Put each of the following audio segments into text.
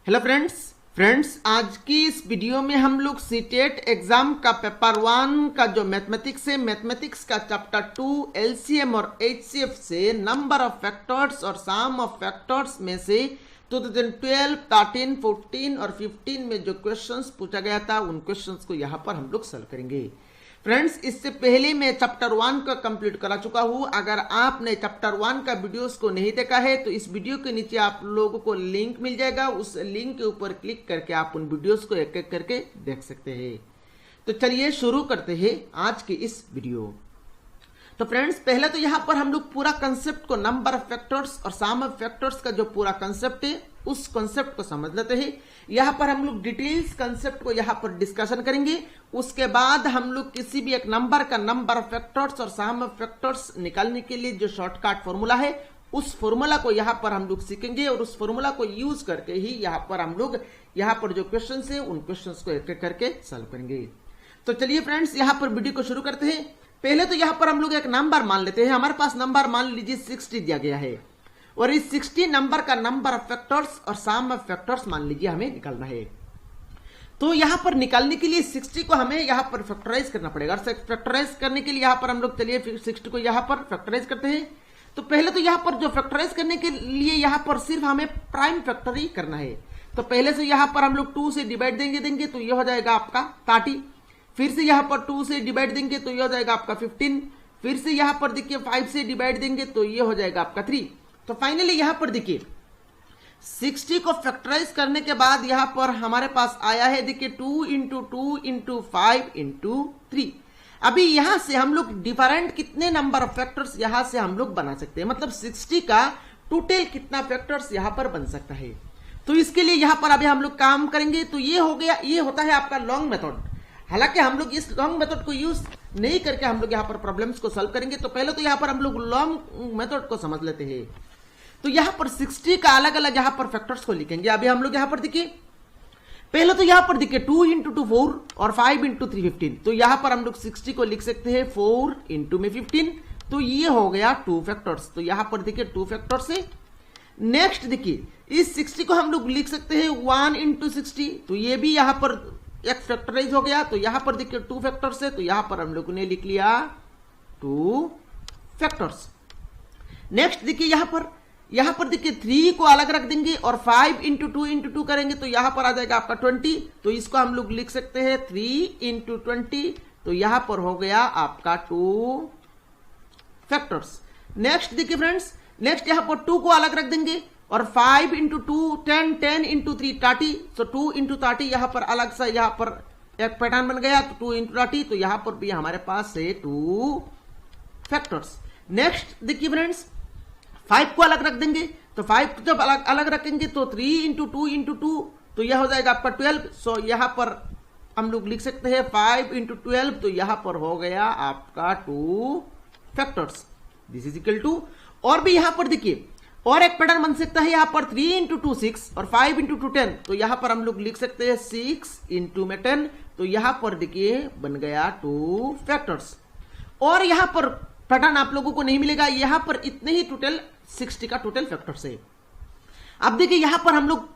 Hello friends आज की इस वीडियो में हम लोग सीटेट एग्जाम का पेपर 1 का जो मैथमेटिक्स है, मैथमेटिक्स का चैप्टर 2 एलसीएम और एचसीएफ से नंबर ऑफ फैक्टर्स और सम ऑफ फैक्टर्स में से 2012, 13, 14 और 15 में जो क्वेश्चंस पूछा गया था उन क्वेश्चंस को यहाँ पर हम लोग सॉल्व करेंगे। फ्रेंड्स, इससे पहले मैं चैप्टर 1 का कंप्लीट करा चुका हूं। अगर आपने चैप्टर 1 का वीडियोस को नहीं देखा है तो इस वीडियो के नीचे आप लोगों को लिंक मिल जाएगा। उस लिंक के ऊपर क्लिक करके आप उन वीडियोस को एक एक करके देख सकते हैं। तो चलिए शुरू करते हैं आज की इस वीडियो। तो फ्रेंड्स, पहले तो यहाँ पर हम लोग पूरा कंसेप्ट को, नंबर ऑफ फैक्टर्स और सम ऑफ फैक्टर्स का जो पूरा कंसेप्ट है उस कंसेप्ट को समझ लेते हैं। यहाँ पर हम लोग डिटेल्स कंसेप्ट को यहाँ पर डिस्कशन करेंगे। उसके बाद हम लोग किसी भी एक नंबर का नंबर ऑफ फैक्टर्स और सम ऑफ फैक्टर्स निकालने के लिए जो शॉर्टकट फॉर्मूला है उस फॉर्मूला को यहाँ पर हम लोग सीखेंगे और उस फॉर्मूला को यूज करके ही यहाँ पर हम लोग यहाँ पर जो क्वेश्चन है उन क्वेश्चन को एक एक करके सॉल्व करेंगे। तो चलिए फ्रेंड्स, यहाँ पर वीडियो को शुरू करते हैं। पहले तो यहाँ पर हम लोग एक नंबर मान लेते हैं। हमारे पास नंबर मान लीजिए 60 दिया गया है और इस 60 नंबर का नंबर ऑफ फैक्टर्स और सम ऑफ फैक्टर्स मान लीजिए हमें निकालना है। तो यहाँ पर निकालने के लिए 60 को हमें यहाँ पर फैक्टराइज करना पड़ेगा और फैक्टराइज करने के लिए यहाँ पर हम लोग चलिए 60 को यहाँ पर फैक्टराइज करते हैं। तो पहले तो यहाँ पर जो फैक्टराइज करने के लिए यहाँ पर सिर्फ हमें प्राइम फैक्टर ही करना है। तो पहले से यहाँ पर हम लोग 2 से डिवाइड देंगे तो ये हो जाएगा आपका 30। फिर से यहाँ पर 2 से डिवाइड देंगे तो ये हो जाएगा आपका 15। फिर से यहाँ पर देखिए 5 से डिवाइड देंगे तो ये हो जाएगा आपका 3। तो फाइनली यहाँ पर देखिए 60 को फैक्टराइज करने के बाद यहाँ पर हमारे पास आया है, देखिए 2 इंटू 2 इंटू 5 इंटू 3। अभी यहाँ से हम लोग डिफरेंट कितने नंबर ऑफ फैक्टर्स यहाँ से हम लोग बना सकते हैं, मतलब 60 का टोटल कितना फैक्टर्स यहाँ पर बन सकता है। तो इसके लिए यहाँ पर अभी हम लोग काम करेंगे। तो ये हो गया, ये होता है आपका लॉन्ग मेथड। हालांकि हम लोग इस लॉन्ग मेथड को यूज नहीं करके हम लोग यहाँ पर प्रॉब्लम्स को सॉल्व करेंगे। तो पहले तो यहाँ पर हम लोग लॉन्ग मेथड को समझ लेते हैं। तो यहाँ पर 60 का अलग अलग यहाँ पर फैक्टर्स को लिखेंगे। अभी हम लोग यहाँ पर देखिए, पहले तो यहाँ पर देखिए 2 इंटू 2 4 और 5 इंटू 3 15। तो यहाँ पर हम लोग 60 को लिख सकते हैं 4 इंटू में 15। तो ये हो गया 2 फैक्टर्स। तो यहाँ पर देखिए 2 फैक्टर्स है। नेक्स्ट देखिए इस 60 को हम लोग लिख सकते हैं 1 इंटू 60। तो ये भी यहाँ पर एक फैक्टराइज हो गया। तो यहां पर देखिए 2 फैक्टर्स है। तो यहां पर हम लोगों ने लिख लिया 2 फैक्टर्स। नेक्स्ट देखिए यहां पर देखिए 3 को अलग रख देंगे और 5 इंटू 2 इंटू 2 करेंगे तो यहां पर आ जाएगा आपका 20। तो इसको हम लोग लिख सकते हैं 3 इंटू 20। तो यहां पर हो गया आपका 2 फैक्टर्स। नेक्स्ट देखिए फ्रेंड्स, नेक्स्ट यहां पर 2 को अलग रख देंगे और 5 इंटू 2 10, 10 इंटू 3 30। तो 2 इंटू 30 यहां पर अलग सा यहाँ पर एक पैटर्न बन गया। तो 2 इंटू 30। तो यहां पर भी हमारे पास है 2 फैक्टर्स। नेक्स्ट देखिए फ्रेंड्स, 5 को अलग रख देंगे। तो 5 को जब अलग रखेंगे तो 3 इंटू 2 इंटू 2। तो यह हो जाएगा आपका 12। सो यहां पर हम लोग लिख सकते हैं 5 इंटू 12। तो यहां पर हो गया आपका 2 factors. This is equal to, और भी यहां पर देखिए और एक पैटर्न बन सकता है यहाँ पर 3 इंटू 2 6 और 5 इंटू 2 10। तो यहाँ पर हम लोग लिख सकते हैं 6 इंटू में 10। तो यहाँ पर देखिए बन गया 2 फैक्टर्स। और यहाँ पर पैटर्न आप लोगों को नहीं मिलेगा, यहाँ पर इतने ही टोटल 60 का टोटल फैक्टर्स है। अब देखिए यहाँ पर हम लोग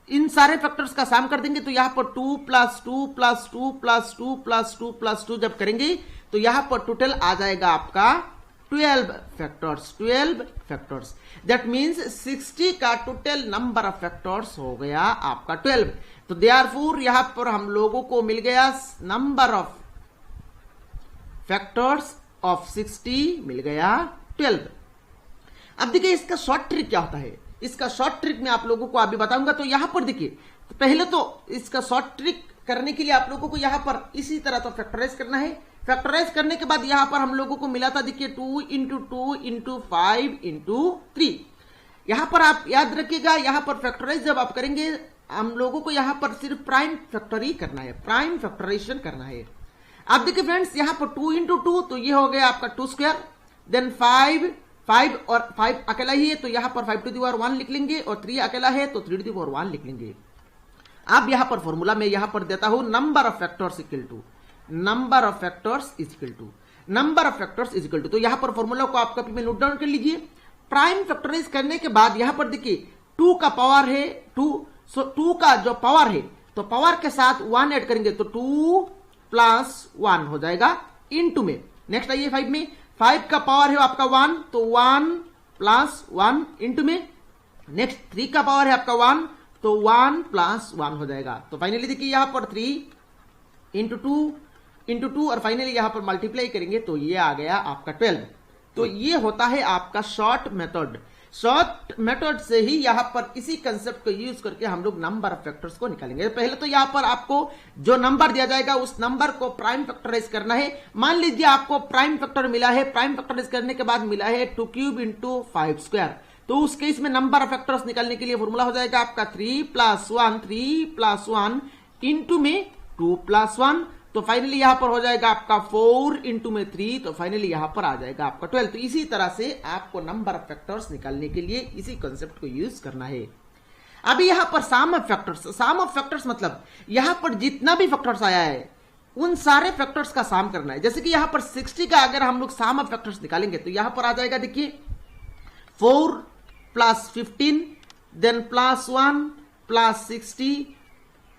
इन सारे फैक्टर्स का सम कर देंगे। तो यहाँ पर 2 plus 2 plus 2 plus 2 plus 2 plus 2 जब करेंगे तो यहाँ पर टोटल आ जाएगा आपका 12 फैक्टर्स। 12 फैक्टर्स दैट मींस 60 का टोटल नंबर ऑफ फैक्टर्स हो गया आपका 12। तो देयरफॉर यहां पर हम लोगों को मिल गया नंबर ऑफ फैक्टर्स ऑफ 60 मिल गया 12। अब देखिए इसका शॉर्ट ट्रिक क्या होता है। इसका शॉर्ट ट्रिक मैं आप लोगों को अभी बताऊंगा। तो यहां पर देखिए, तो पहले तो इसका शॉर्ट ट्रिक करने के लिए आप लोगों को यहां पर इसी तरह तो फैक्टराइज करना है। फैक्टराइज करने के बाद यहां पर हम लोगों को मिला था देखिए 2 इंटू 2 इंटू 5 इंटू 3। यहां पर आप याद रखिएगा, यहां पर फैक्टराइज जब आप करेंगे हम लोगों को यहां पर सिर्फ प्राइम फैक्टर ही करना है, प्राइम फैक्टराइजेशन करना है। आप देखिए फ्रेंड्स, यहां पर 2 इंटू 2 तो ये हो गया आपका 2 स्क्वायर। देन 5 और 5 अकेला ही है तो यहां पर 5 टू दी पावर 1 लिख लेंगे और 3 अकेला है तो 3 टू दी पावर 1 लिख लेंगे। अब यहां पर फॉर्मूला में यहां पर देता हूं number of factors equal to number of factors is equal to number of factors is equal to. तो यहां पर फॉर्मूला को आप कॉपी में नोट डाउन कर लीजिए। प्राइम फैक्टराइज करने के बाद यहां पर देखिए 2 का पावर है 2, सो 2 का जो पावर है तो पावर के साथ 1 ऐड करेंगे तो 2 प्लस 1 हो जाएगा इनटू में। नेक्स्ट आइए 5 में, 5 का पावर है आपका 1 तो 1 प्लस 1 इनटू में। नेक्स्ट 3 का पावर है आपका 1 तो 1 प्लस 1 हो जाएगा। तो फाइनली देखिए यहां पर 3 इंटू टू और फाइनली यहां पर मल्टीप्लाई करेंगे तो ये आ गया आपका 12। तो ये होता है आपका शॉर्ट मेथड। शॉर्ट मेथड से ही यहां पर इसी कंसेप्ट को यूज करके हम लोग नंबर ऑफ फैक्टर्स को निकालेंगे। पहले तो यहां पर आपको जो नंबर दिया जाएगा उस नंबर को प्राइम फैक्टराइज करना है। मान लीजिए आपको प्राइम फैक्टर मिला है, प्राइम फैक्टराइज करने के बाद मिला है 2 क्यूब इंटू 5 स्क्वायर। तो उस केस में नंबर ऑफ फैक्टर्स निकालने के लिए फॉर्मूला हो जाएगा आपका 3 प्लस 1 इंटू में 2 प्लस 1। तो फाइनली यहां पर हो जाएगा आपका 4 इंटू में 3 तो फाइनली यहां पर आ जाएगा आपका 12। तो इसी तरह से आपको नंबर ऑफ फैक्टर्स निकालने के लिए इसी कंसेप्ट को यूज करना है। अभी यहां पर सम ऑफ फैक्टर्स मतलब यहां पर जितना भी फैक्टर्स आया है उन सारे फैक्टर्स का सम करना है। जैसे कि यहां पर 60 का अगर हम लोग सम ऑफ फैक्टर्स निकालेंगे तो यहां पर आ जाएगा देखिए 4 plus 15 then plus 1 plus 60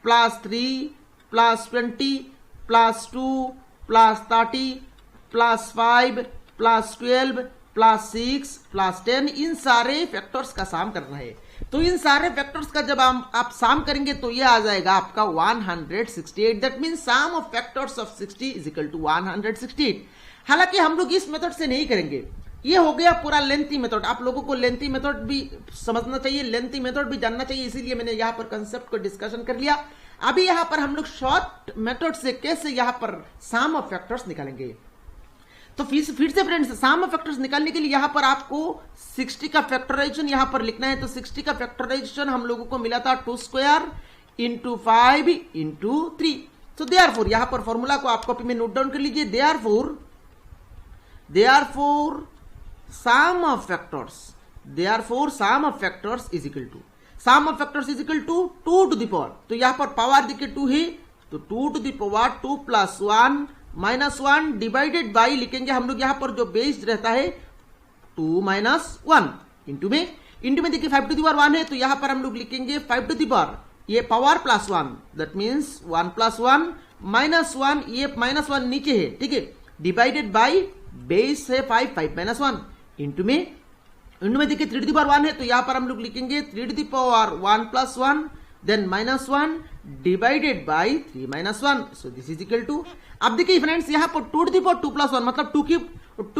plus 3 plus 20 plus 2 plus 30 plus 5 plus 12 plus 6 plus 10 इन सारे फैक्टर्स का सम करना है। तो इन सारे फैक्टर्स का जब आप सम करेंगे तो ये आ जाएगा आपका 168। That mean sum of factors of 60 is equal to 168। हालांकि हम लोग इस मेथड से नहीं करेंगे, ये हो गया पूरा लेंथी मेथड। आप लोगों को लेंथी मेथड भी समझना चाहिए, लेंथी मेथड भी जानना चाहिए, इसीलिए मैंने यहां पर कंसेप्ट को डिस्कशन कर लिया। अभी यहां पर हम लोग शॉर्ट मेथड से कैसे यहां पर सम ऑफ फैक्टर्स निकालेंगे। तो फिर से फ्रेंड्स सम ऑफ फैक्टर्स निकालने के लिए यहां पर आपको 60 का फैक्टराइजेशन यहां पर लिखना है। तो 60 का फैक्टराइजेशन हम लोगों को मिला था 2 स्क्वायर इंटू 5 इंटू 3। तो देयरफॉर यहां पर फॉर्मूला को आप कॉपी में नोट डाउन कर लीजिए। Therefore sum of factors is equal to sum of factors is equal to 2 to the power। तो यहां पर पावर देखिए 2 है तो 2 to the power 2 plus 1 minus 1 divided by लिखेंगे हम लोग यहां पर जो बेस रहता है 2 माइनस 1 इंटू में देखिए 5 to the power 1 है तो यहां पर हम लोग लिखेंगे 5 to the power ये power plus 1 that means 1 plus 1 minus 1 ये माइनस 1 नीचे है, ठीक है, डिवाइडेड बाई बेस है 5 माइनस 1 इंटू में देखिए 3 to the power 1 है तो यहां पर हम लोग लिखेंगे 3 to the power 1 plus 1 then minus 1 divided by 3 minus 1। So this is equal to, अब देखिए फ्रेंड्स यहां पर 2 to the power 2 प्लस 1 मतलब 2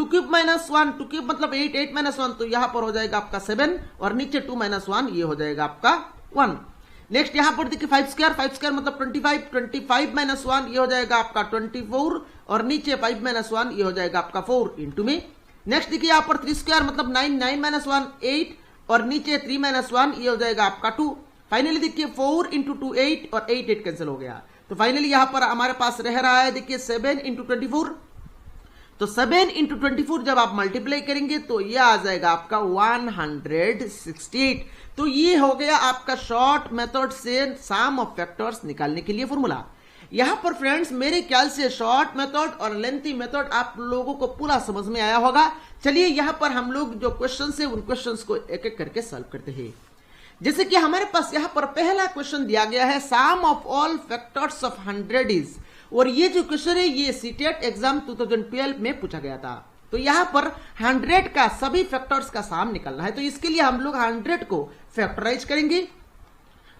क्यूब माइनस 1, 2 क्यूब मतलब 8 माइनस 1 तो यहां पर हो जाएगा आपका 7 और नीचे 2 माइनस 1 ये हो जाएगा आपका 1। नेक्स्ट यहां पर देखिए 5 स्क्वायर मतलब 25 माइनस 1 ये हो जाएगा आपका 24 और नीचे 5 माइनस 1 ये हो जाएगा आपका 4 इंटू में। नेक्स्ट देखिए यहां पर 3 स्क्वायर मतलब 9 माइनस 1 8 और नीचे 3 माइनस 1 ये हो जाएगा आपका 2। फाइनली देखिए 4 इंटू 2 8 और 8 कैंसिल हो गया। तो फाइनली यहां पर हमारे पास रह रहा है देखिए 7 इंटू 24। तो 7 इंटू 24 जब आप मल्टीप्लाई करेंगे तो ये आ जाएगा आपका 168। तो ये हो गया आपका शॉर्ट मेथड से सम ऑफ फैक्टर्स निकालने के लिए फॉर्मूला। यहां पर फ्रेंड्स मेरे ख्याल से शॉर्ट मेथड और लेंथी मेथड आप लोगों को पूरा समझ में आया होगा। चलिए यहां पर हम लोग जो क्वेश्चंस है उन क्वेश्चंस को एक एक करके सॉल्व करते हैं। जैसे कि हमारे पास यहां पर पहला क्वेश्चन दिया गया है sum of all factors of 100 is, और ये जो क्वेश्चन है ये सीटेट एग्जाम 2012 में पूछा गया था। तो यहां पर 100 का सभी फैक्टर्स का सम निकालना है। तो इसके लिए हम लोग 100 को फैक्टराइज करेंगे।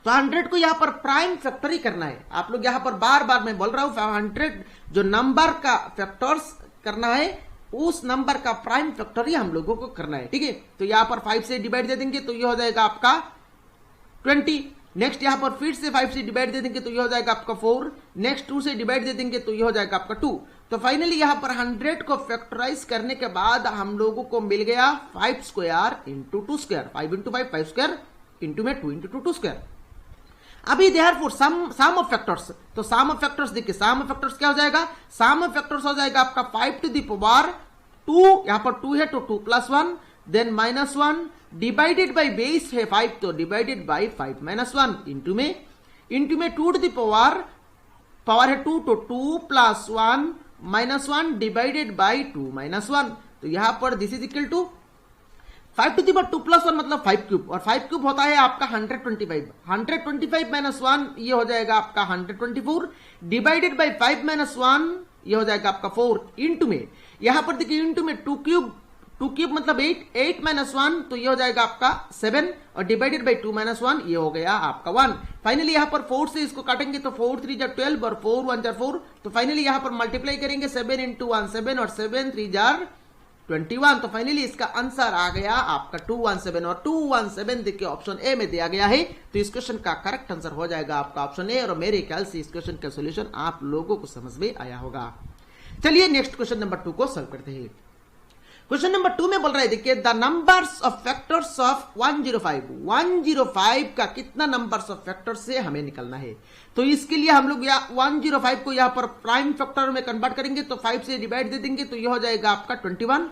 तो 100 को यहां पर प्राइम फैक्टर ही करना है। आप लोग यहां पर बार बार मैं बोल रहा हूं 100 जो नंबर का फैक्टर्स करना है उस नंबर का प्राइम फैक्टर ही हम लोगों को करना है, ठीक है। तो यहां पर 5 से डिवाइड दे देंगे तो ये हो जाएगा आपका 20। नेक्स्ट यहां पर फिर से 5 से डिवाइड दे देंगे तो ये हो जाएगा आपका 4। नेक्स्ट 2 से डिवाइड दे देंगे तो ये हो जाएगा आपका 2। तो फाइनली यहां पर 100 को फैक्टराइज करने के बाद हम लोगों को मिल गया 5 square into 2 square, 5 into 5 square into में 2 इंटू 2 स्क्वायर। अभी देयरफॉर सम ऑफ फैक्टर्स, तो सम ऑफ फैक्टर्स देखिए सम ऑफ फैक्टर्स क्या हो जाएगा, सम ऑफ फैक्टर्स हो जाएगा आपका 5 टू द पावर 2, यहां पर 2 है तो 2 plus 1 then minus 1 divided by base है 5 तो डिवाइडेड बाई 5 माइनस 1 इंटू में 2 टू द पावर है 2 तो 2 plus 1 minus 1 divided by 2 minus 1। तो यहां पर this is equal to 5 to the power 2 plus 1 मतलब 5 क्यूब, और 5 क्यूब होता है आपका 125। 125 माइनस 1 ये हो जाएगा आपका 124 डिवाइडेड बाई 5 माइनस 1 ये हो जाएगा आपका 4 इंटू में, यहां पर देखिए इंटू में 2 क्यूब मतलब 8 माइनस 1 तो ये हो जाएगा आपका 7 और डिवाइडेड बाई 2 माइनस 1 ये हो गया आपका 1। फाइनली यहां पर 4 से इसको काटेंगे तो 4 3 जा 12 और 4 1 जा 4, तो फाइनली यहां पर मल्टीप्लाई करेंगे 7 इंटू 1 7 और 7 3 जा 21, तो फाइनली इसका आंसर आ गया आपका 217, और 217 देखिए ऑप्शन ए में दिया गया है, तो इस क्वेश्चन का करेक्ट आंसर हो जाएगा आपका ऑप्शन ए, और मेरे ख्याल से इस क्वेश्चन का सॉल्यूशन आप लोगों को समझ में आया होगा। चलिए नेक्स्ट क्वेश्चन नंबर 2 को सॉल्व करते हैं। क्वेश्चन नंबर 2 में बोल रहा है देखिए the numbers of factors of 105 का कितना नंबर्स ऑफ फैक्टर्स से हमें निकलना है। तो इसके लिए हम लोग 105 को यहां पर प्राइम फैक्टर में कन्वर्ट करेंगे तो 5 से डिवाइड दे देंगे तो ये हो जाएगा आपका 21,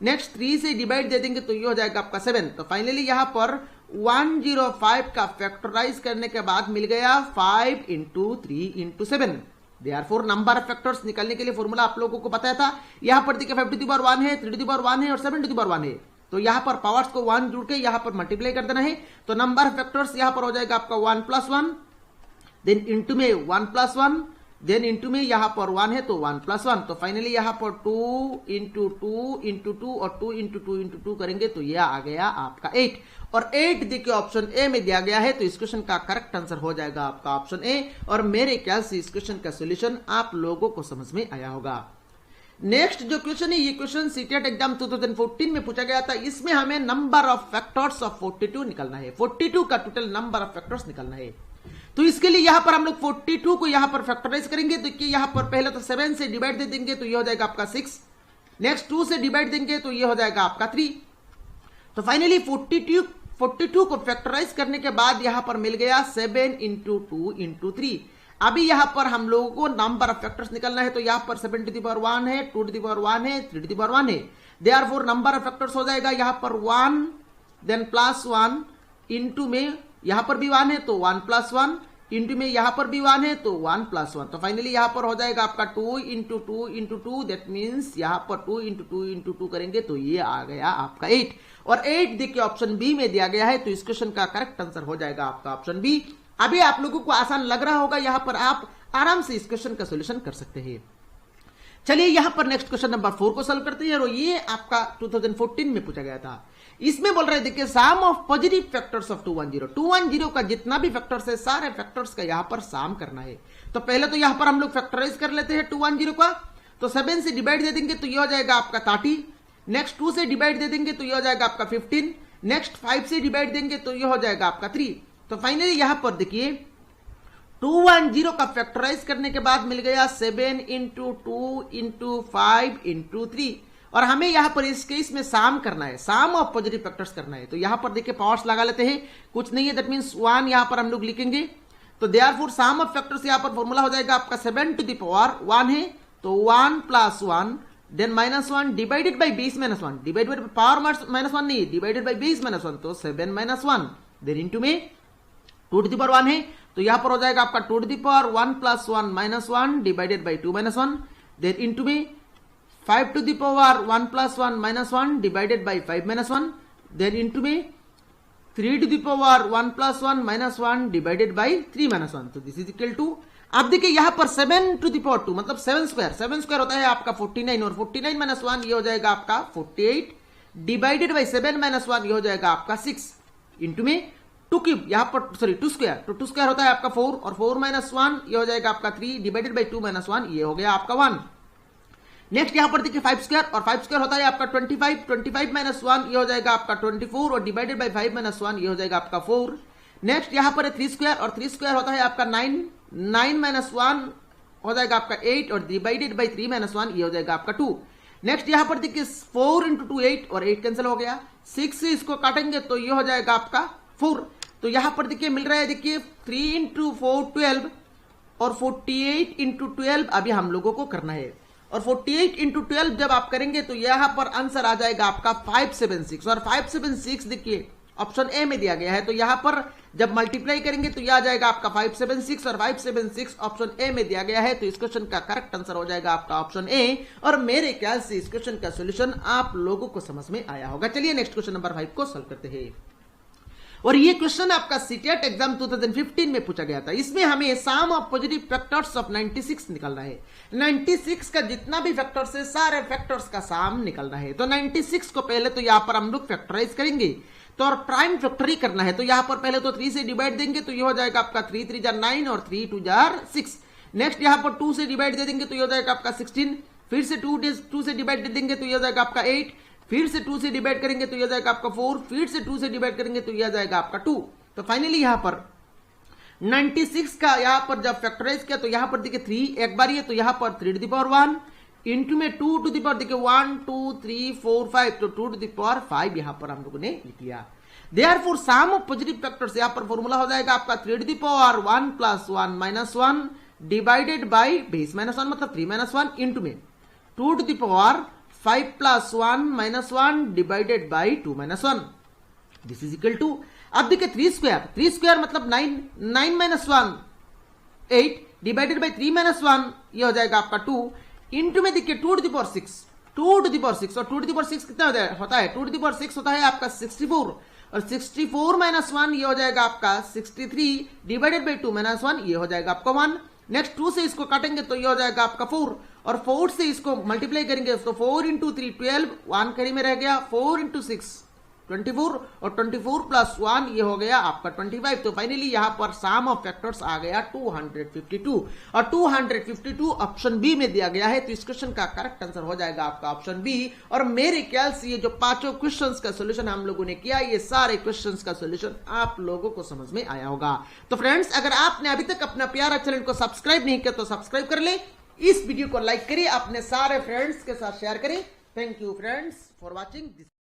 नेक्स्ट 3 से डिवाइड दे देंगे तो ये हो जाएगा आपका 7। तो फाइनली यहां पर 105 का फैक्टराइज करने के बाद मिल गया 5 into 3 into 7। Therefore number of factors निकालने के लिए फॉर्मूला आप लोगों को बताया था, यहां पर देखिए 5 टू द पावर 1 है, 3 टू द पावर 1 है और 7 टू द पावर 1 है, तो यहां पर पावर्स को 1 जुड़ के यहां पर मल्टीप्लाई कर देना है, तो नंबर ऑफ फैक्टर्स यहां पर हो जाएगा आपका 1 प्लस 1, देन इंटू में 1 प्लस 1, देन इंटू में यहां पर 1 है तो 1 प्लस 1, तो फाइनली यहां पर 2 इंटू 2 इंटू 2 और 2 इंटू 2 इंटू 2 करेंगे तो यह आ गया आपका 8, और 8 देखिए ऑप्शन ए में दिया गया है, तो इस क्वेश्चन का करेक्ट आंसर हो जाएगा आपका ऑप्शन ए, और मेरे ख्याल से इस क्वेश्चन का सॉल्यूशन आप लोगों को समझ में आया होगा। नेक्स्ट जो क्वेश्चन है ये क्वेश्चन सीटेट एग्जाम 2014 में पूछा गया था, इसमें हमें नंबर ऑफ फैक्टर्स ऑफ 42 निकालना है, 42 का टोटल नंबर ऑफ फैक्टर्स निकालना है। तो इसके लिए यहां पर हम लोग 42 को यहां पर फैक्टराइज करेंगे, तो यहां पर पहले तो 7 से डिवाइड दे देंगे तो ये हो जाएगा आपका 6, नेक्स्ट 2 से डिवाइड देंगे तो ये हो जाएगा आपका 3, तो फाइनली 42 को फैक्टराइज करने के बाद यहां पर मिल गया 7 इंटू 2 इंटू 3। अभी यहां पर हम लोगों को नंबर ऑफ फैक्टर्स निकालना है, तो यहां पर 7 टू द पावर 1 है, 2 टू द पावर 1 है, 3 टू द पावर 1 है, देयरफॉर नंबर ऑफ फैक्टर्स हो जाएगा यहां पर 1 देन प्लस 1 इंटू में यहां पर भी 1 है तो 1 प्लस 1 इंटू में यहां पर भी 1 है तो 1 प्लस 1, तो फाइनली यहां पर हो जाएगा आपका 2 इंटू 2 इंटू 2, दैट मीन्स यहां पर 2 इंटू 2 इंटू 2 करेंगे तो ये आ गया आपका 8, और 8 देखिए ऑप्शन बी में दिया गया है, तो इस क्वेश्चन का करेक्ट आंसर हो जाएगा आपका ऑप्शन बी। अभी आप लोगों को आसान लग रहा होगा, यहां पर आप आराम से इस क्वेश्चन का सोल्यूशन कर सकते हैं। चलिए यहां पर नेक्स्ट क्वेश्चन नंबर 4 को सॉल्व करते हैं, और ये आपका 2014 में पूछा गया था। इसमें बोल रहे देखिए सम ऑफ पॉजिटिव फैक्टर्स ऑफ 210 का जितना भी फैक्टर्स है सारे फैक्टर्स का यहां पर सम करना है। तो पहले तो यहां पर हम लोग फैक्टराइज कर लेते हैं 210 का, तो 7 से डिवाइड दे देंगे तो ये हो जाएगा आपका 30, नेक्स्ट 2 से डिवाइड दे देंगे तो ये हो जाएगा आपका 15, नेक्स्ट 5 से डिवाइड देंगे तो ये हो जाएगा आपका 3। तो फाइनली यहां पर देखिए 210 का फैक्टराइज करने के बाद मिल गया 7 इंटू 2 इंटू 5 इंटू 3, और हमें यहां पर इस केस में सम करना है, सम ऑफ पॉजिटिव फैक्टर्स करना है। तो यहां पर देखिए पावर्स लगा लेते हैं, कुछ नहीं है, दैट मींस 1 यहां पर हम लोग लिखेंगे, तो देयरफॉर सम ऑफ फैक्टर्स यहां पर फॉर्मूला हो जाएगा आपका 7 टू द पावर 1 है तो 1 plus 1 then minus 1 divided by 20 minus 1, divided by power minus 1 नहीं, डिवाइडेड बाई 20 माइनस 1, तो 7 माइनस 1 देन इंटू में 2 टू द पावर 1 है, तो यहां पर हो जाएगा आपका 2 to the power 1 plus 1 minus 1 divided by 2 minus 1, then into में 5 to the power 1 plus 1 minus 1 divided by 5 minus 1, then into में 3 to the power 1 plus 1 minus 1 divided by 3 minus 1, तो दिस इज इक्वल टू, अब देखिए यहां पर 7 to the power 2 मतलब 7 square होता है आपका 49, और 49 माइनस 1 ये हो जाएगा आपका 48 डिवाइडेड बाई 7 माइनस 1 ये हो जाएगा आपका 6 इंटू में 2 क्यूब यहां पर सॉरी 2 स्क्वायर, तो 2 स्क्वायर होता है आपका 4, और 4 माइनस 1 ये हो जाएगा आपका 3 डिवाइडेड बाई 2 माइनस 1 ये हो गया आपका 1। नेक्स्ट यहां पर देखिए 5 स्क्वायर, और 5 स्क्वायर होता है आपका 25 माइनस 1 ये हो जाएगा आपका 24, और डिवाइडेड बाई 5 माइनस 1 ये हो जाएगा आपका 4। नेक्स्ट यहां पर 3 स्क्वायर, और 3 स्क्वायर होता है आपका 9 माइनस 1 हो जाएगा आपका 8, और डिवाइडेड बाई 3 माइनस 1 ये हो जाएगा आपका 2। नेक्स्ट यहां पर देखिए 4 इंटू 2 8, और 8 कैंसिल हो गया, 6 से इसको काटेंगे तो ये हो जाएगा आपका 4, तो यहां पर देखिए मिल रहा है देखिए 3 इंटू 4 12, और 48 इंटू 12 अभी हम लोगों को करना है, और 48 इंटू 12 जब आप करेंगे तो यहां पर आंसर आ जाएगा आपका 576, और 576 देखिए ऑप्शन ए में दिया गया है, तो यहां पर जब मल्टीप्लाई करेंगे तो यह आ जाएगा आपका 576 और 576 ऑप्शन ए में दिया गया है। तो इस क्वेश्चन का करेक्ट आंसर हो जाएगा आपका ऑप्शन ए। और मेरे ख्याल से इस क्वेश्चन का सोल्यूशन आप लोगों को समझ में आया होगा। चलिए नेक्स्ट क्वेश्चन नंबर 5 को सॉल्व करते हैं। और ये क्वेश्चन आपका सीटेट एग्जाम 2015 में पूछा गया था। इसमें हमें सम ऑफ पॉजिटिव फैक्टर्स ऑफ 96 निकालना है। 96 का जितना भी फैक्टर्स है सारे फैक्टर्स का सम निकालना है। तो 96 को पहले तो यहां पर हम लोग फैक्टराइज करेंगे, तो और प्राइम फैक्टरी करना है। तो यहां पर पहले तो 3 से डिवाइड देंगे तो ये हो जाएगा आपका 3 3 जार 9 और 3 2 जार 6। नेक्स्ट यहां पर 2 से डिवाइड दे देंगे तो ये हो जाएगा आपका 16। फिर से 2 से डिवाइड दे देंगे तो ये हो जाएगा आपका 8। फिर से 2 से डिवाइड करेंगे तो यह जाएगा आपका 4। फिर से 2 से डिवाइड करेंगे तो यह जाएगा आपका 2। तो फाइनली यहां पर 96 का यहां पर जब फैक्टराइज किया तो यहां पर देखिए 3 एक बार ये, तो यहां पर 3 टू द पावर 1 इंटू में 2 टू द पावर देखिए 1 2 3 4 5, तो 2 टू द पावर 5 यहां पर हम लोगों ने लिख लिया। Therefore sum of positive factors यहां पर फॉर्मूला हो जाएगा आपका 3 to the power 1 plus 1 minus 1 divided by base minus 1 मतलब 3 माइनस 1 इंटू में 2 to the power 5 plus 1 minus 1 divided by 2 minus 1, this is equal to, अब देखिए 3 स्क्वायर मतलब 9 माइनस 1 8 डिवाइडेड बाई 3 माइनस 1 ये हो जाएगा आपका 2 इंटू में देखिए 2 टू द पावर 6 और 2 टू द पावर 6 कितना होता है 2 टू द पावर 6 होता है आपका 64 और 64 माइनस 1 ये हो जाएगा आपका 63 डिवाइडेड बाई 2 माइनस 1 ये हो जाएगा आपका 1। नेक्स्ट 2 से इसको काटेंगे तो ये हो जाएगा आपका 4 और 4 से इसको मल्टीप्लाई करेंगे तो 4 इंटू 3 12 1 करी में रह गया 4 इंटू 6 24 और 24 प्लस 1 ये हो गया आपका 25। तो फाइनली यहां पर सम ऑफ फैक्टर्स आ गया 252 और 252 ऑप्शन बी में दिया गया है। तो इस क्वेश्चन का करेक्ट आंसर हो जाएगा आपका ऑप्शन बी। और मेरे ख्याल से ये जो पांचों क्वेश्चंस का सॉल्यूशन हम लोगों ने किया ये सारे क्वेश्चंस का सॉल्यूशन आप लोगों को समझ में आया होगा। तो फ्रेंड्स अगर आपने अभी तक अपना प्यारा चैनल को सब्सक्राइब नहीं किया तो सब्सक्राइब कर ले, इस वीडियो को लाइक करिए, अपने सारे फ्रेंड्स के साथ शेयर करें। Thank you friends for watching this.